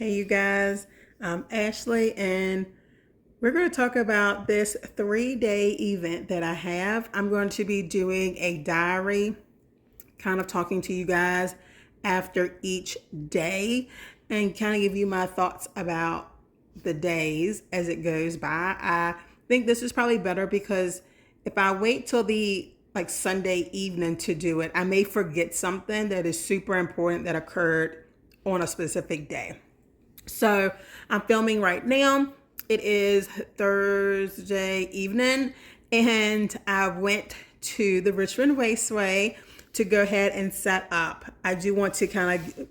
Hey, you guys, I'm Ashley, and we're going to talk about this 3-day event that I have. I'm going to be doing a diary, kind of talking to you guys after each day and kind of give you my thoughts about the days as it goes by. I think this is probably better because if I wait till the Sunday evening to do it, I may forget something that is super important that occurred on a specific day. So I'm filming right now. It is Thursday evening, and I went to the Richmond Raceway to go ahead and set up. I do want to kind of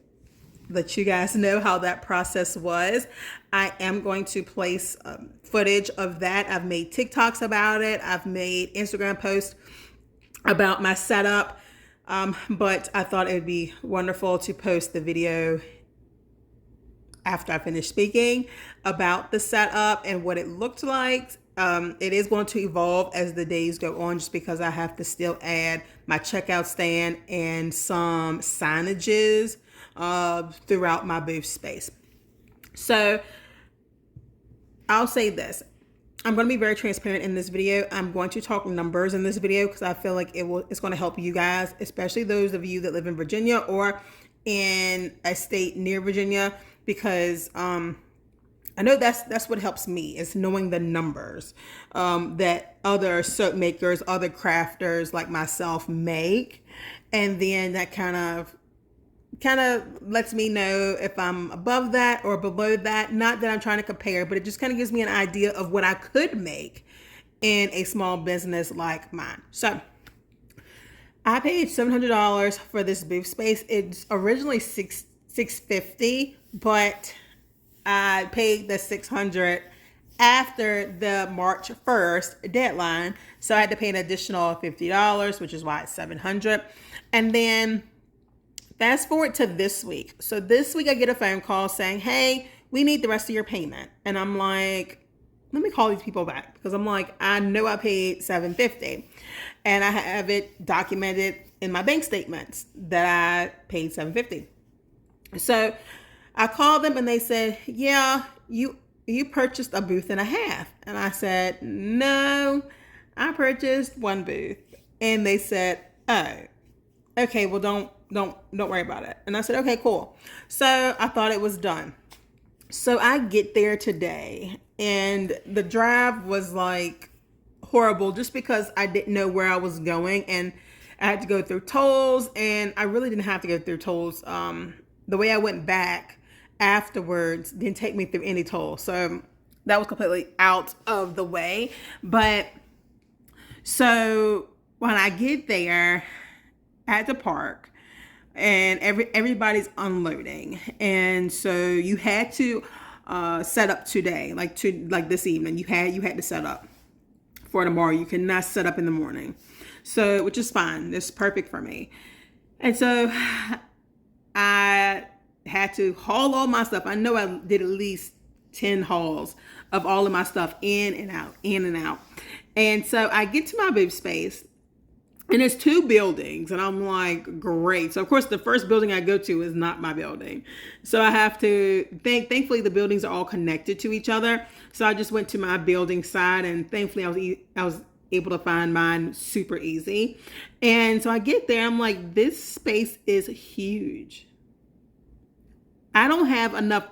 let you guys know how that process was. I am going to place footage of that. I've made TikToks about it. I've made Instagram posts about my setup, but I thought it would be wonderful to post the video after I finish speaking about the setup and what it looked like. It is going to evolve as the days go on, just because I have to still add my checkout stand and some signages throughout my booth space. So I'll say this. I'm going to be very transparent in this video. I'm going to talk numbers in this video because I feel like it's going to help you guys, especially those of you that live in Virginia or in a state near Virginia, because I know that's what helps me, is knowing the numbers that other soap makers, other crafters like myself make, and then that kind of lets me know if I'm above that or below that. Not that I'm trying to compare, but it just kind of gives me an idea of what I could make in a small business like mine. So I paid $700 for this booth space. It's originally $650, but I paid the $600 after the March 1st deadline. So I had to pay an additional $50, which is why it's $700. And then fast forward to this week. So this week I get a phone call saying, hey, we need the rest of your payment. And I'm like, let me call these people back, because I'm like, I know I paid $750 and I have it documented in my bank statements that I paid $750. So I called them and they said, yeah, you purchased a booth and a half. And I said, no, I purchased one booth. And they said, oh, okay, well, don't worry about it. And I said, okay, cool. So I thought it was done. So I get there today, and the drive was like horrible just because I didn't know where I was going, and I had to go through tolls, and I really didn't have to go through tolls. The way I went back afterwards didn't take me through any toll. So that was completely out of the way. But so when I get there at the park, and everybody's unloading, and so you had to set up today, like this evening. You had to set up for tomorrow. You cannot set up in the morning, so which is fine. It's perfect for me. And so I had to haul all my stuff. I know I did at least 10 hauls of all of my stuff in and out, in and out. And so I get to my booth space, and it's 2 buildings, and I'm like, great. So of course the first building I go to is not my building. So I have to thankfully the buildings are all connected to each other. So I just went to my building side, and thankfully I was able to find mine super easy. And so I get there, I'm like, this space is huge. I don't have enough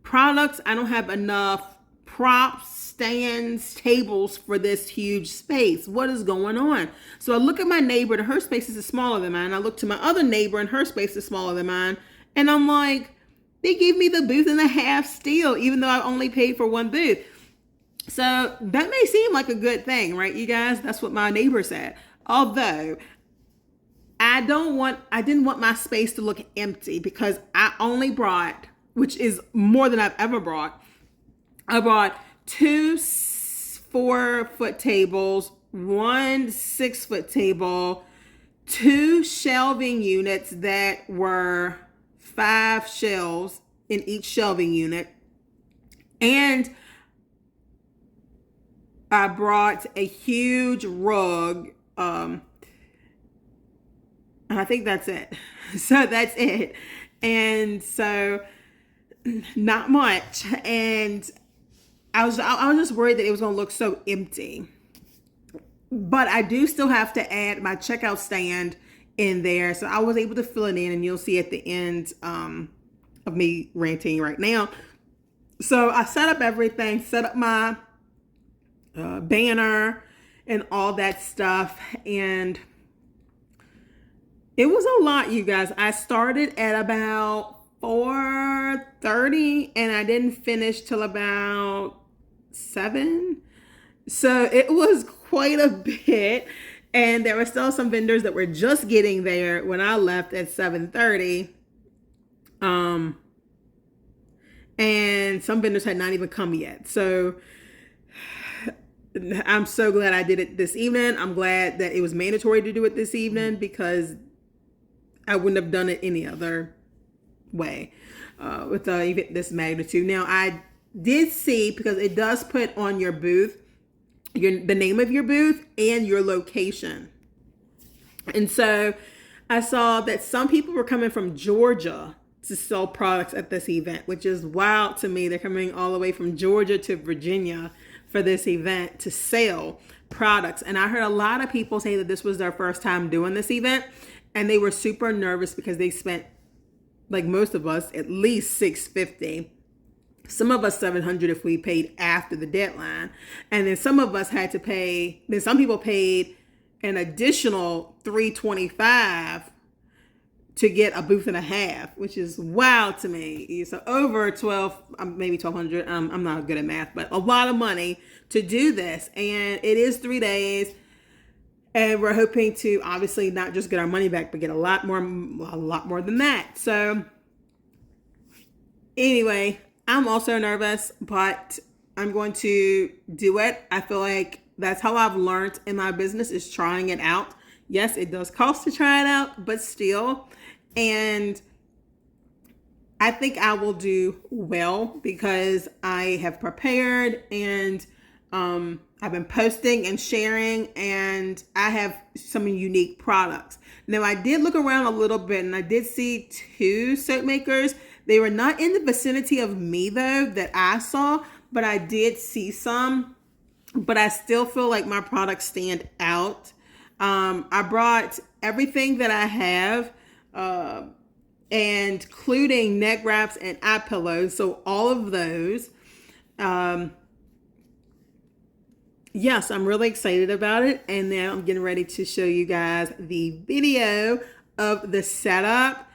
products. I don't have enough props, stands, tables for this huge space. What is going on? So I look at my neighbor, and her space is smaller than mine. I look to my other neighbor, and her space is smaller than mine. And I'm like, they gave me the booth and a half still, even though I only paid for one booth. So that may seem like a good thing, right, you guys? That's what my neighbor said. Although I didn't want my space to look empty, because I only brought, which is more than I've ever brought, I brought 2 4-foot tables, 1 6-foot table, 2 shelving units that were 5 shelves in each shelving unit, and I brought a huge rug, and I think that's it. So that's it. And so not much. And I was just worried that it was going to look so empty. But I do still have to add my checkout stand in there. So I was able to fill it in, and you'll see at the end of me ranting right now. So I set up everything, set up my banner and all that stuff. And it was a lot, you guys. I started at about 4:30 and I didn't finish till about 7. So it was quite a bit. And there were still some vendors that were just getting there when I left at 7:30. And some vendors had not even come yet. So I'm so glad I did it this evening. I'm glad that it was mandatory to do it this evening, because I wouldn't have done it any other way with even this magnitude. Now, I did see, because it does put on your booth the name of your booth and your location. And so I saw that some people were coming from Georgia to sell products at this event, which is wild to me. They're coming all the way from Georgia to Virginia for this event to sell products. And I heard a lot of people say that this was their first time doing this event, and they were super nervous because they spent, like most of us, at least $650. Some of us $700 if we paid after the deadline. And then some of us had to pay, then some people paid an additional $325 to get a booth and a half, which is wild to me. So over 12, maybe 1,200. I'm not good at math, but a lot of money to do this. And it is 3 days. And we're hoping to obviously not just get our money back, but get a lot more than that. So anyway, I'm also nervous, but I'm going to do it. I feel like that's how I've learned in my business, is trying it out. Yes, it does cost to try it out, but still. And I think I will do well because I have prepared, and I've been posting and sharing, and I have some unique products. Now, I did look around a little bit, and I did see 2 soap makers. They were not in the vicinity of me, though, that I saw, but I did see some. But I still feel like my products stand out. I brought everything that I have, and including neck wraps and eye pillows. So all of those. Yes, I'm really excited about it. And now I'm getting ready to show you guys the video of the setup.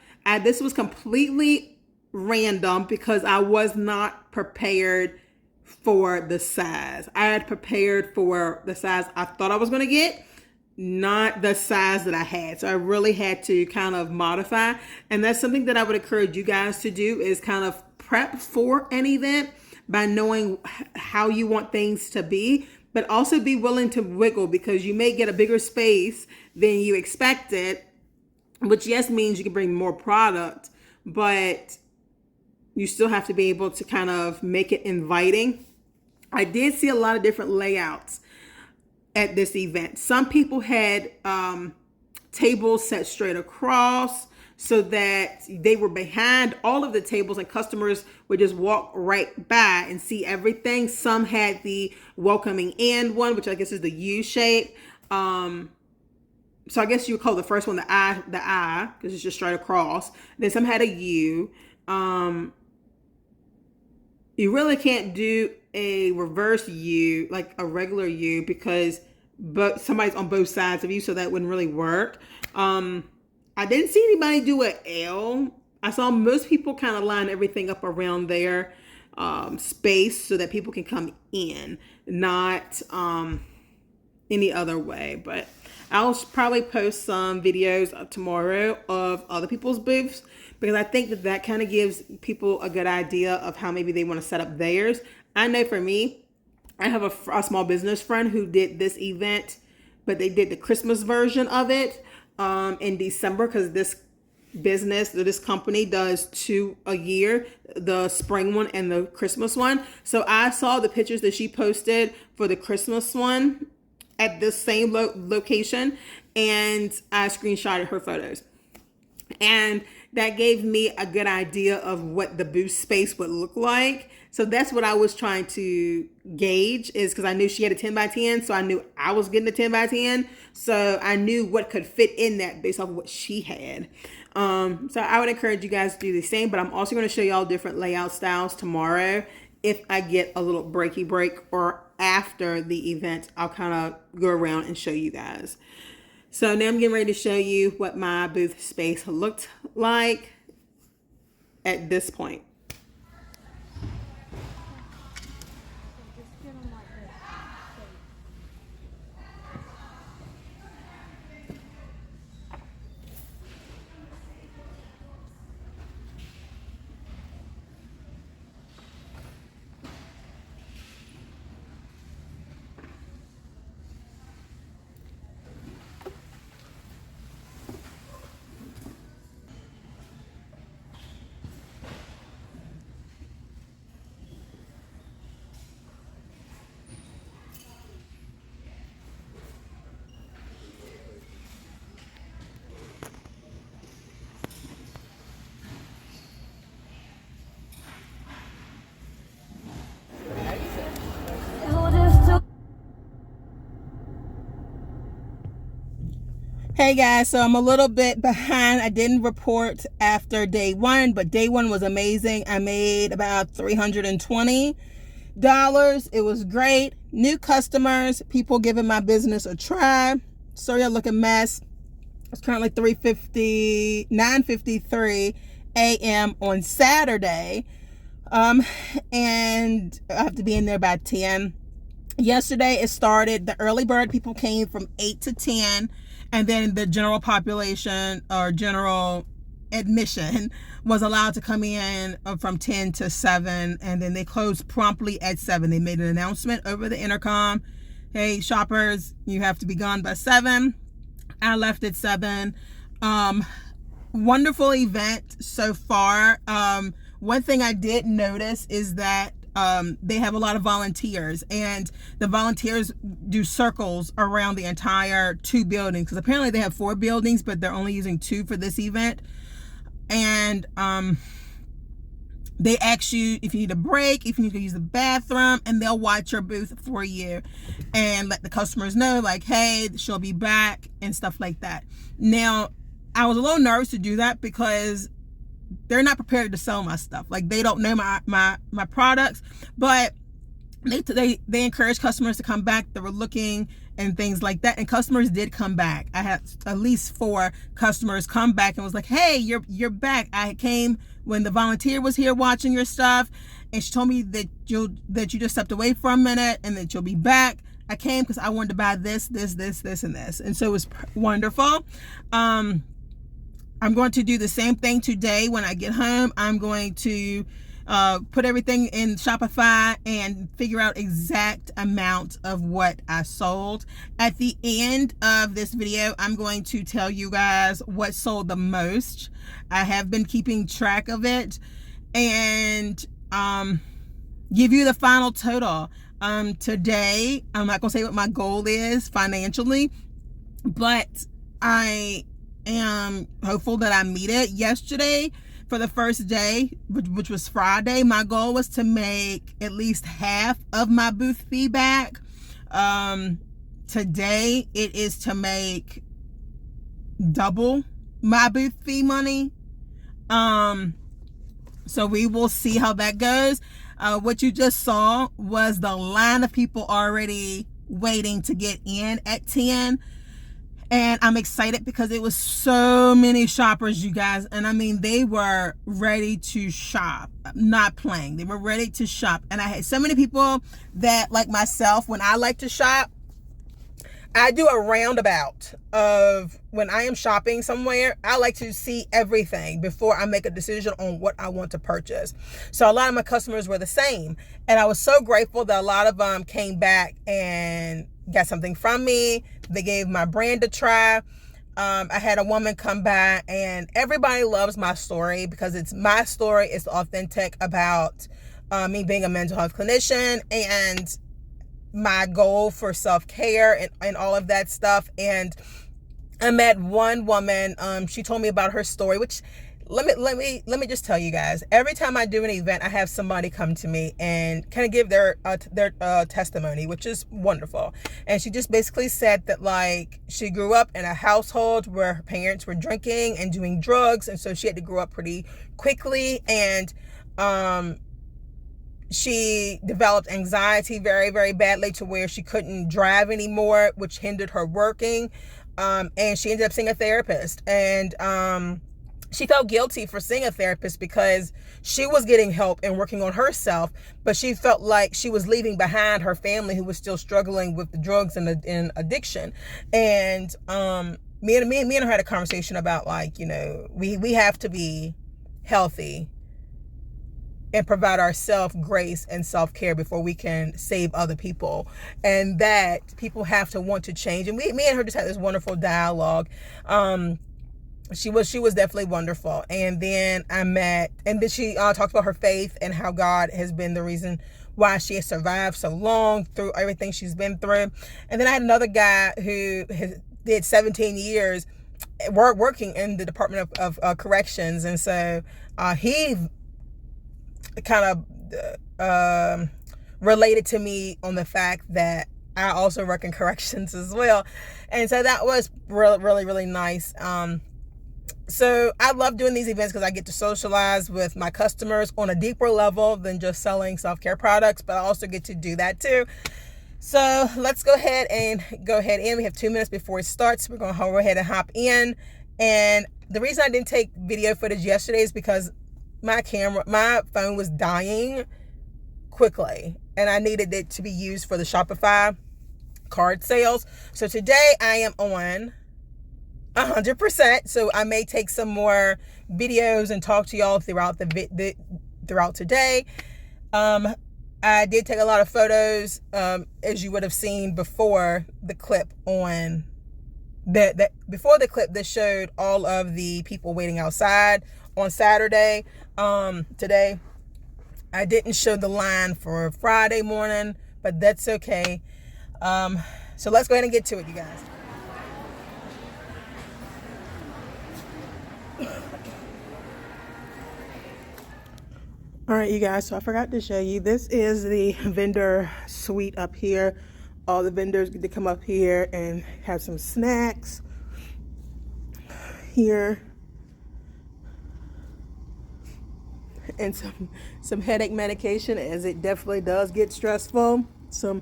This was completely random because I was not prepared for the size. I had prepared for the size I thought I was going to get, not the size that I had. So I really had to kind of modify. And that's something that I would encourage you guys to do, is kind of prep for an event by knowing how you want things to be, but also be willing to wiggle, because you may get a bigger space than you expected, which yes means you can bring more product, but you still have to be able to kind of make it inviting. I did see a lot of different layouts at this event. Some people had tables set straight across so that they were behind all of the tables and customers would just walk right by and see everything. Some had the welcoming in one, which I guess is the U shape. So I guess you would call the first one the I, because it's just straight across. Then some had a U. You really can't do a reverse U, like a regular U, because somebody's on both sides of you, so that wouldn't really work. I didn't see anybody do an L. I saw most people kind of line everything up around their space so that people can come in, not any other way. But I'll probably post some videos tomorrow of other people's booths, because I think that kind of gives people a good idea of how maybe they want to set up theirs. I know for me, I have a small business friend who did this event, but they did the Christmas version of it in December, because this company does 2 a year, the spring one and the Christmas one. So I saw the pictures that she posted for the Christmas one at this same location, and I screenshotted her photos. And that gave me a good idea of what the booth space would look like. So that's what I was trying to gauge, is because I knew she had a 10 by 10. So I knew I was getting a 10 by 10. So I knew what could fit in that based off of what she had. So I would encourage you guys to do the same, but I'm also going to show y'all different layout styles tomorrow. If I get a little breaky break, or after the event, I'll kind of go around and show you guys. So now I'm getting ready to show you what my booth space looked like at this point. Hey guys, so I'm a little bit behind. I didn't report after day one, but day one was amazing. I made about $320. It was great. New customers, people giving my business a try. Sorry, I look a mess. It's currently 9:53 a.m. on Saturday. And I have to be in there by 10. Yesterday it started, the early bird people came from 8 to 10. And then the general population, or general admission, was allowed to come in from 10 to 7. And then they closed promptly at 7. They made an announcement over the intercom. Hey, shoppers, you have to be gone by 7. I left at 7. Wonderful event so far. One thing I did notice is that they have a lot of volunteers, and the volunteers do circles around the entire 2 buildings, because apparently they have 4 buildings, but they're only using 2 for this event. And they ask you if you need a break, if you need to use the bathroom, and they'll watch your booth for you and let the customers know, like, hey, she'll be back and stuff like that. Now, I was a little nervous to do that because they're not prepared to sell my stuff. Like, they don't know my products, but they encourage customers to come back. They were looking and things like that, and customers did come back. I had at least 4 customers come back and was like, hey, you're back. I came when the volunteer was here watching your stuff, and she told me that you just stepped away for a minute and that you'll be back. I came because I wanted to buy this, and this, and so it was wonderful. I'm going to do the same thing today when I get home. I'm going to put everything in Shopify and figure out exact amount of what I sold. At the end of this video, I'm going to tell you guys what sold the most. I have been keeping track of it, and give you the final total. Today, I'm not going to say what my goal is financially, but I am hopeful that I meet it. Yesterday, for the first day, which was Friday, my goal was to make at least half of my booth fee back. Today, it is to make double my booth fee money. So we will see how that goes. What you just saw was the line of people already waiting to get in at 10. And I'm excited because it was so many shoppers, you guys. And I mean, they were ready to shop, not playing. They were ready to shop. And I had so many people that, like myself, when I like to shop, I do a roundabout of when I am shopping somewhere. I like to see everything before I make a decision on what I want to purchase. So a lot of my customers were the same. And I was so grateful that a lot of them came back and got something from me. They gave my brand a try. I had a woman come by, and everybody loves my story because it's my story. It's authentic about me being a mental health clinician and my goal for self-care and all of that stuff. And I met one woman, she told me about her story, which, Let me just tell you guys, every time I do an event, I have somebody come to me and kind of give their testimony, which is wonderful. And she just basically said that, like, she grew up in a household where her parents were drinking and doing drugs, and so she had to grow up pretty quickly, and she developed anxiety very, very badly to where she couldn't drive anymore, which hindered her working. And she ended up seeing a therapist, and she felt guilty for seeing a therapist because she was getting help and working on herself, but she felt like she was leaving behind her family who was still struggling with the drugs and addiction. And me and her had a conversation about, like, you know, we have to be healthy and provide ourselves grace and self-care before we can save other people, and that people have to want to change. And me and her just had this wonderful dialogue. She was definitely wonderful. And then she talked about her faith and how God has been the reason why she has survived so long through everything she's been through. And then I had another guy who did 17 years working in the Department of Corrections, and so he kind of related to me on the fact that I also work in corrections as well. And so that was really, really, really nice. So I love doing these events because I get to socialize with my customers on a deeper level than just selling self-care products, but I also get to do that too. So let's go ahead in. We have 2 minutes before it starts. We're going to go ahead and hop in. And the reason I didn't take video footage yesterday is because my phone was dying quickly, and I needed it to be used for the Shopify card sales. So today I am on 100%. So I may take some more videos and talk to y'all throughout throughout today. I did take a lot of photos, as you would have seen before the clip on before the clip that showed all of the people waiting outside on Saturday. Today I didn't show the line for Friday morning, but that's okay. So let's go ahead and get to it, you guys. All right, you guys, so I forgot to show you, this is the vendor suite up here. All the vendors get to come up here and have some snacks here, and some headache medication, as it definitely does get stressful. Some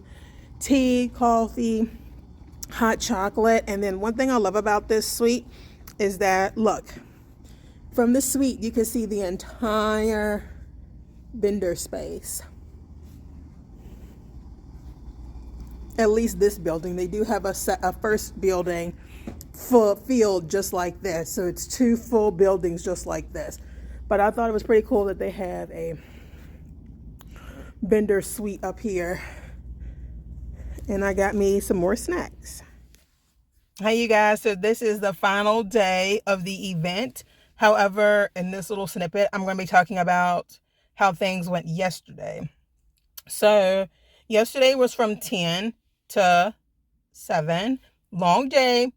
tea, coffee, hot chocolate. And then one thing I love about this suite is that, look, from the suite you can see the entire vendor space. At least this building. They do have a first building full field just like this, so it's 2 full buildings just like this. But I thought it was pretty cool that they have a vendor suite up here. And I got me some more snacks. Hey, you guys, so this is the final day of the event. However, in this little snippet, I'm going to be talking about how things went yesterday. So yesterday was from 10 to 7. Long day.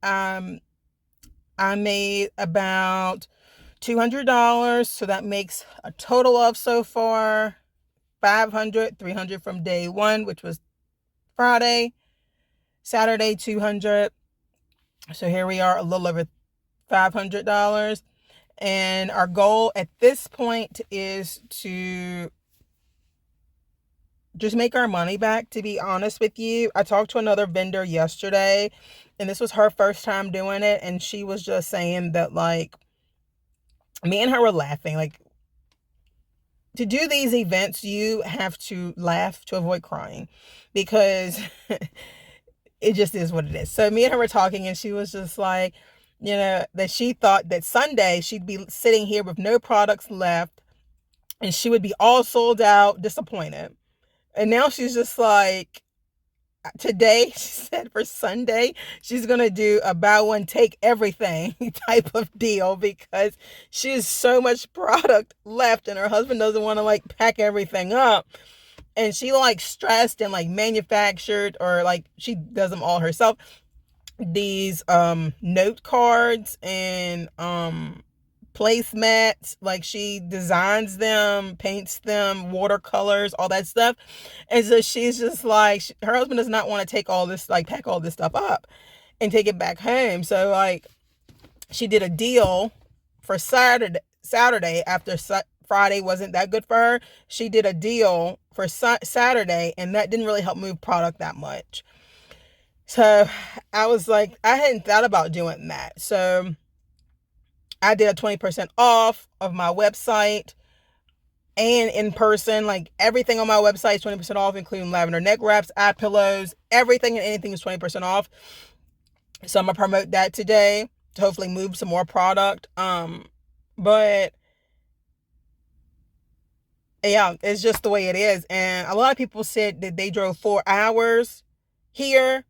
I made about $200, so that makes a total of, so far, $500, $300 from day 1, which was Friday. Saturday, $200. So here we are, a little over $500. And our goal at this point is to just make our money back, to be honest with you. I talked to another vendor yesterday, and this was her first time doing it, and she was just saying that, like, me and her were laughing. Like, to do these events, you have to laugh to avoid crying, because it just is what it is. So me and her were talking, and she was just like, you know, that she thought that Sunday she'd be sitting here with no products left, and she would be all sold out, disappointed. And now she's just like, today, she said, for Sunday, she's going to do a buy one, take everything type of deal, because she has so much product left, and her husband doesn't want to, like, pack everything up. And she, like, stressed and, like, manufactured, or, like, she does them all herself, these note cards and placemats, like she designs them, paints them, watercolors, all that stuff. And so she's just like, her husband does not want to take all this, like pack all this stuff up and take it back home. So like she did a deal for Saturday after Friday wasn't that good for her. She did a deal for Saturday, and that didn't really help move product that much. So I was like, I hadn't thought about doing that. So I did a 20% off of my website and in person. Like everything on my website is 20% off, including lavender neck wraps, eye pillows, everything and anything is 20% off. So I'm gonna promote that today to hopefully move some more product. But yeah, it's just the way it is. And a lot of people said that they drove 4 hours here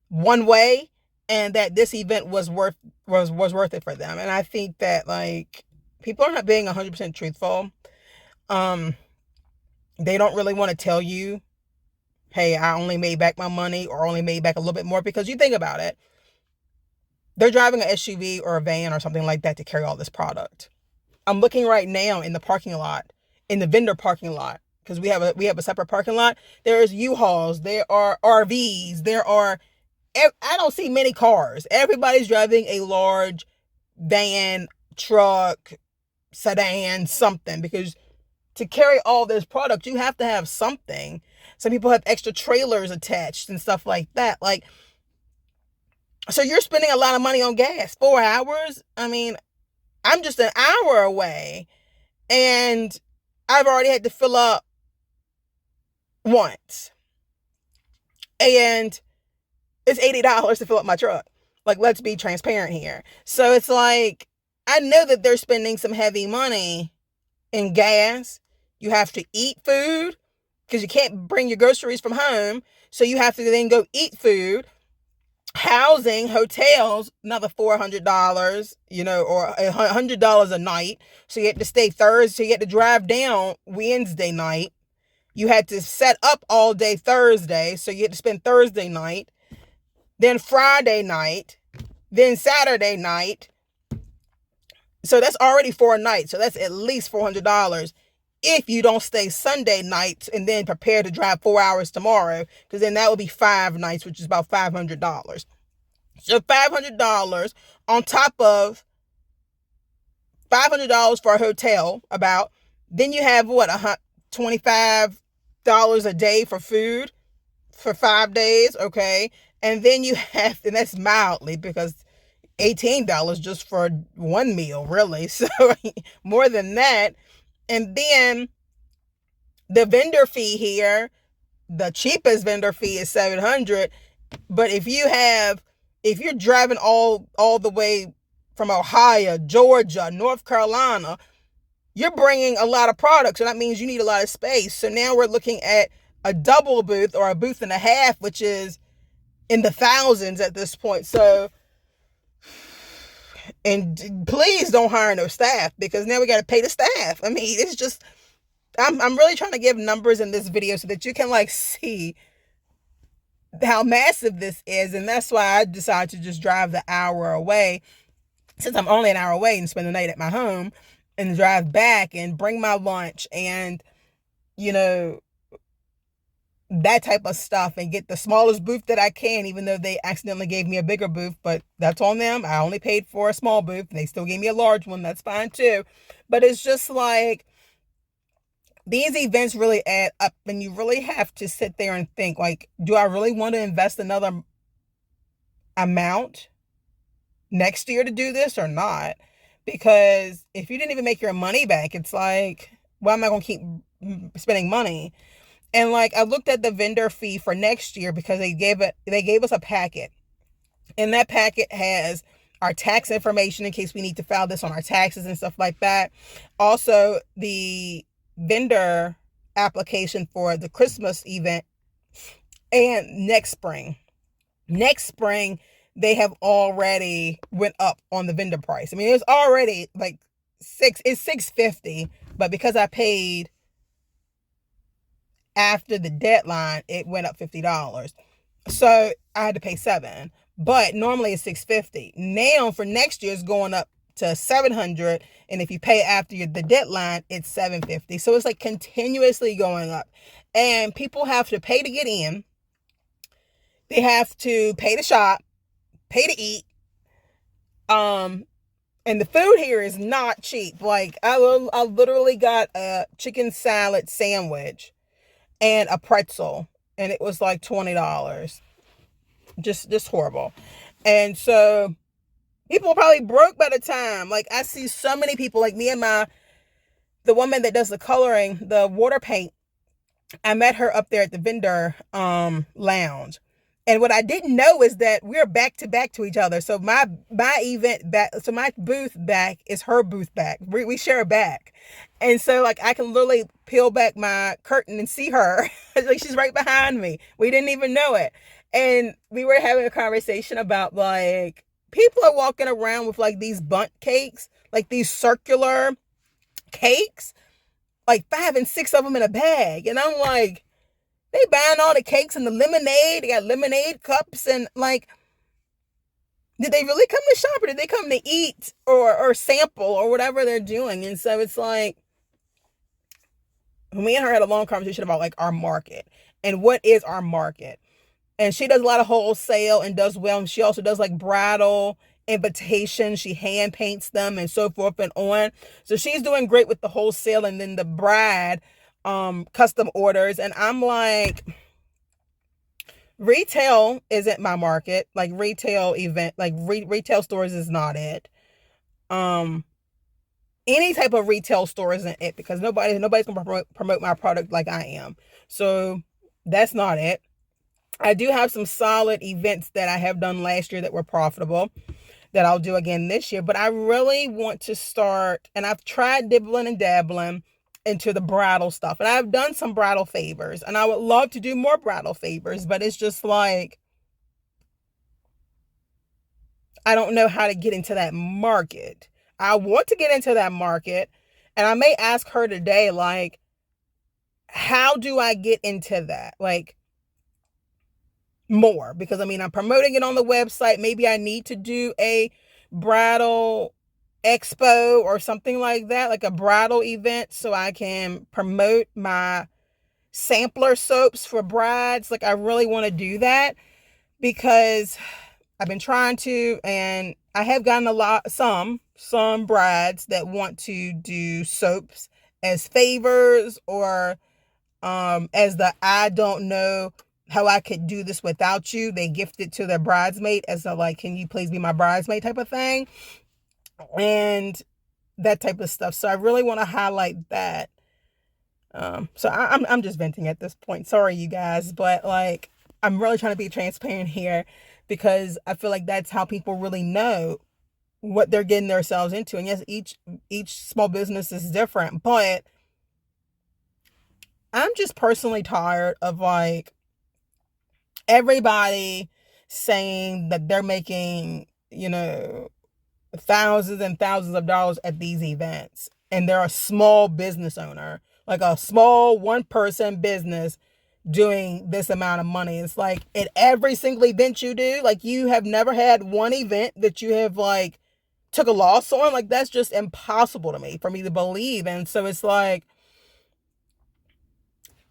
one way and that this event was worth it for them. And I think that like people are not being 100% truthful. They don't really want to tell you, hey, I only made back my money or only made back a little bit more, because you think about it, they're driving an SUV or a van or something like that to carry all this product. I'm looking right now in the parking lot, in the vendor parking lot, because we have a separate parking lot. There's U-Hauls, there are RVs, I don't see many cars. Everybody's driving a large van, truck, sedan, something, because to carry all this product, you have to have something. Some people have extra trailers attached and stuff like that. Like, so you're spending a lot of money on gas. 4 hours? I mean, I'm just an hour away, and I've already had to fill up once. And it's $80 to fill up my truck. Like, let's be transparent here. So it's like, I know that they're spending some heavy money in gas. You have to eat food because you can't bring your groceries from home. So you have to then go eat food. Housing, hotels, another $400, or $100 a night. So you had to stay Thursday. So you had to drive down Wednesday night. You had to set up all day Thursday. So you had to spend Thursday night, then Friday night, then Saturday night. So that's already 4 nights. So that's at least $400 if you don't stay Sunday night and then prepare to drive 4 hours tomorrow, because then that would be 5 nights, which is about $500. So $500 on top of $500 for a hotel, about. Then you have what, $25 a day for food for 5 days, okay? And then you have, and that's mildly, because $18 just for one meal, really. So more than that. And then the vendor fee here, the cheapest vendor fee is $700. But if you're driving all the way from Ohio, Georgia, North Carolina, you're bringing a lot of products. So that means you need a lot of space. So now we're looking at a double booth or a booth and a half, which is in the thousands at this point. So, and please don't hire no staff, because now we got to pay the staff. I mean, it's just, I'm really trying to give numbers in this video so that you can like see how massive this is. And that's why I decided to just drive the hour away, since I'm only an hour away, and spend the night at my home and drive back and bring my lunch and, that type of stuff, and get the smallest booth that I can, even though they accidentally gave me a bigger booth, but that's on them. I only paid for a small booth and they still gave me a large one. That's fine too. But it's just like, these events really add up, and you really have to sit there and think, like, do I really want to invest another amount next year to do this or not? Because if you didn't even make your money back, it's like, why am I going to keep spending money? And like, I looked at the vendor fee for next year, because they gave us a packet, and that packet has our tax information in case we need to file this on our taxes and stuff like that. Also, the vendor application for the Christmas event, and next spring, they have already went up on the vendor price. I mean, it's already like $650, but because I paid after the deadline, it went up $50. So I had to pay $7, but normally it's $650. Now for next year, it's going up to $700, and if you pay after the deadline, it's $750. So it's like continuously going up, and people have to pay to get in. They have to pay to shop, pay to eat. And the food here is not cheap. Like I literally got a chicken salad sandwich and a pretzel, and it was like $20. Just horrible. And so people are probably broke by the time. Like I see so many people, like me and the woman that does the coloring, the water paint. I met her up there at the vendor lounge. And what I didn't know is that we're back to back to each other. So my event back, so my booth back is her booth back. We share a back. And so like I can literally peel back my curtain and see her. Like she's right behind me. We didn't even know it. And we were having a conversation about like people are walking around with like these bundt cakes, like these circular cakes, like 5 and 6 of them in a bag. And I'm like, they buying all the cakes and the lemonade. They got lemonade cups, and like, did they really come to shop, or did they come to eat or sample or whatever they're doing? And so it's like, me and her had a long conversation about like our market and what is our market. And she does a lot of wholesale and does well. And she also does like bridal invitations. She hand paints them and so forth and on. So she's doing great with the wholesale, and then the bride custom orders. And I'm like, retail isn't my market. Like retail event, like retail stores is not it. Any type of retail store isn't it, because nobody's gonna promote my product like I am. So that's not it. I do have some solid events that I have done last year that were profitable that I'll do again this year, but I really want to start, and I've tried dibbling and dabbling into the bridal stuff, and I've done some bridal favors, and I would love to do more bridal favors, but it's just like, I don't know how to get into that market. I want to get into that market, and I may ask her today, like, how do I get into that? Like, more, because I mean, I'm promoting it on the website. Maybe I need to do a bridal expo or something like that, like a bridal event, so I can promote my sampler soaps for brides. Like I really want to do that, because I've been trying to, and I have gotten some brides that want to do soaps as favors, or as the I don't know how I could do this without you. They gift it to their bridesmaid as a like, can you please be my bridesmaid type of thing, and that type of stuff. So I really want to highlight that. So I'm just venting at this point. Sorry, you guys, but like I'm really trying to be transparent here, because I feel like that's how people really know what they're getting themselves into. And yes, each small business is different, but I'm just personally tired of like everybody saying that they're making, thousands and thousands of dollars at these events, and they're a small business owner, like a small one-person business doing this amount of money. It's like at every single event you do, like you have never had one event that you have like took a loss on. Like that's just impossible to me, for me to believe. And so it's like,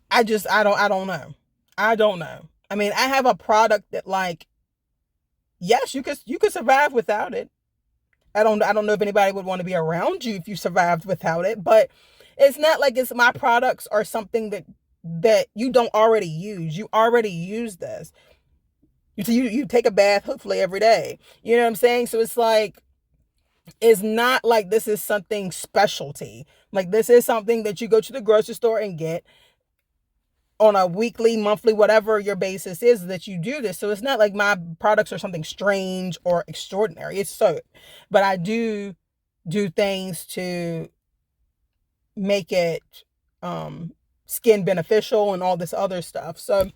I don't know. I don't know. I mean, I have a product that like, yes, you could survive without it. I don't know if anybody would want to be around you if you survived without it, but it's not like it's my products are something that you don't already use. You already use this. You take a bath hopefully every day. You know what I'm saying? So it's like, it's not like this is something specialty. Like this is something that you go to the grocery store and get on a weekly, monthly, whatever your basis is, that you do this. So it's not like my products are something strange or extraordinary. It's soap. But I do things to make it skin beneficial and all this other stuff. So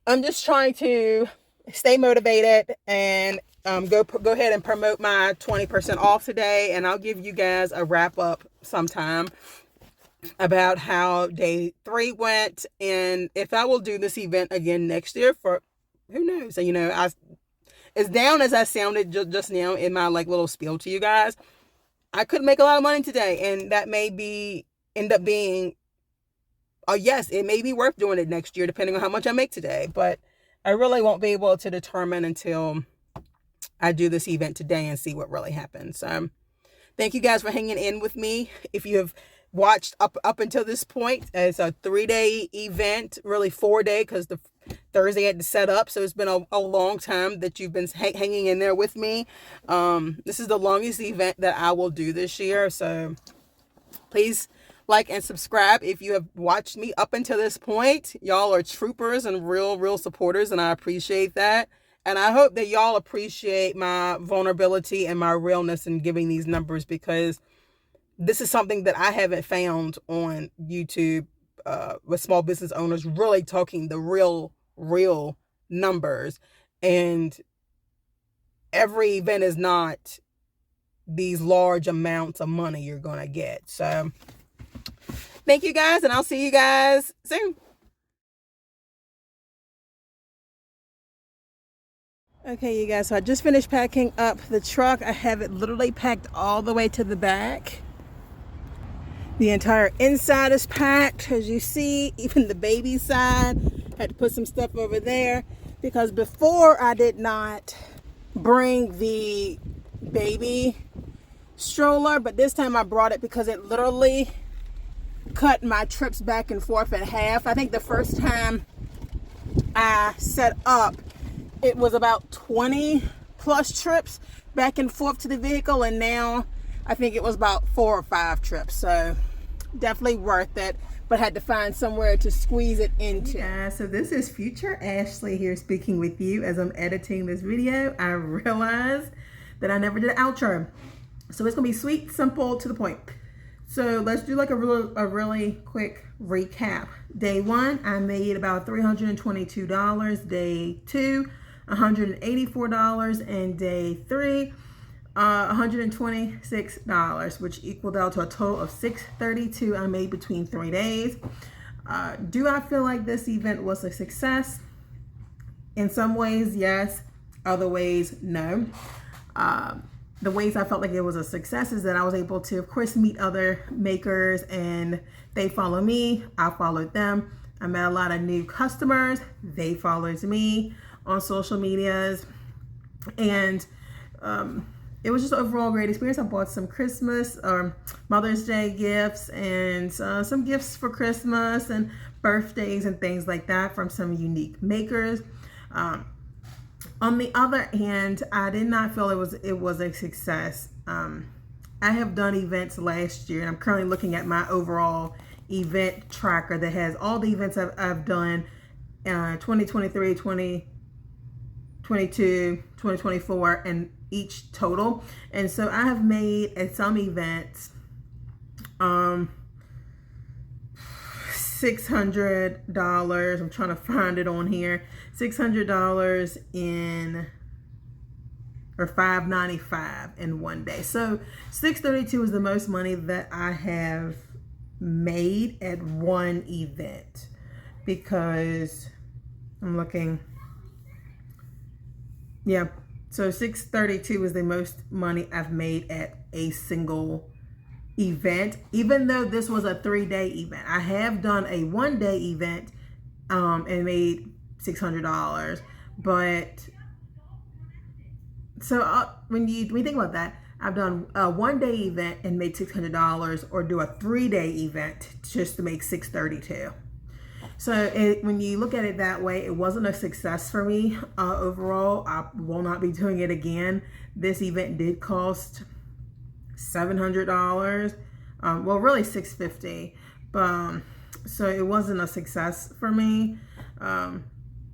I'm just trying to stay motivated and go ahead and promote my 20% off today. And I'll give you guys a wrap up sometime about how day 3 went, and if I will do this event again next year, for who knows. as down as I sounded just now in my like little spiel to you guys, I could make a lot of money today, and that may end up being, yes, it may be worth doing it next year depending on how much I make today, but I really won't be able to determine until I do this event today and see what really happens. So thank you guys for hanging in with me. If you have watched up until this point, it's a 3-day event, really 4-day, because the Thursday I had to set up. So it's been a long time that you've been hanging in there with me. This is the longest event that I will do this year. So please like and subscribe if you have watched me up until this point. Y'all are troopers and real supporters, and I appreciate that. And I hope that y'all appreciate my vulnerability and my realness in giving these numbers, because this is something that I haven't found on YouTube with small business owners really talking the real numbers. And every event is not these large amounts of money you're going to get. So thank you guys, and I'll see you guys soon. Okay, you guys, so I just finished packing up the truck. I have it literally packed all the way to the back. The entire inside is packed, as you see, even the baby side. Had to put some stuff over there because before I did not bring the baby stroller, but this time I brought it because it literally cut my trips back and forth in half. I think the first time I set up, it was about 20 plus trips back and forth to the vehicle, and now I think it was about 4 or 5 trips. So definitely worth it, but had to find somewhere to squeeze it into. Yeah, so this is future Ashley here speaking with you as I'm editing this video. I realized that I never did an outro, so it's gonna be sweet, simple, to the point. So let's do like a really quick recap. Day 1, I made about $322. Day 2, $184, and day 3, $126, which equaled out to a total of $632 I made between 3 days. Do I feel like this event was a success? In some ways, yes. Other ways, no. The ways I felt like it was a success is that I was able to, of course, meet other makers, and they follow me, I followed them. I met a lot of new customers, they followed me on social medias, and it was just an overall great experience. I bought some Christmas or Mother's Day gifts and some gifts for Christmas and birthdays and things like that from some unique makers. On the other hand, I did not feel it was a success. I have done events last year, and I'm currently looking at my overall event tracker that has all the events I've done 2023, 2022, 2024, and each total. And so I have made at some events $600. I'm trying to find it on here. $600 or $595 in one day. So $632 is the most money that I have made at one event, because I'm looking. Yeah, so $632 is the most money I've made at a single event, even though this was a 3-day event. I have done a 1-day event and made $600, but so when you think about that, I've done a 1-day event and made $600, or do a 3-day event just to make $632. So when you look at it that way, it wasn't a success for me overall. I will not be doing it again. This event did cost $700. Well, really $650, but so it wasn't a success for me.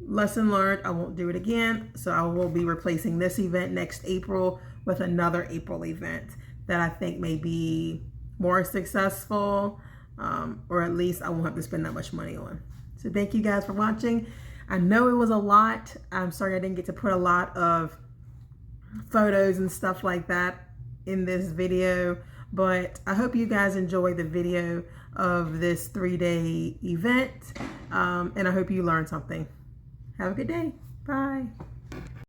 Lesson learned, I won't do it again. So I will be replacing this event next April with another April event that I think may be more successful, or at least I won't have to spend that much money on. So thank you guys for watching. I know it was a lot. I'm sorry I didn't get to put a lot of photos and stuff like that in this video, but I hope you guys enjoy the video of this 3-day event, and I hope you learned something. Have a good day. Bye.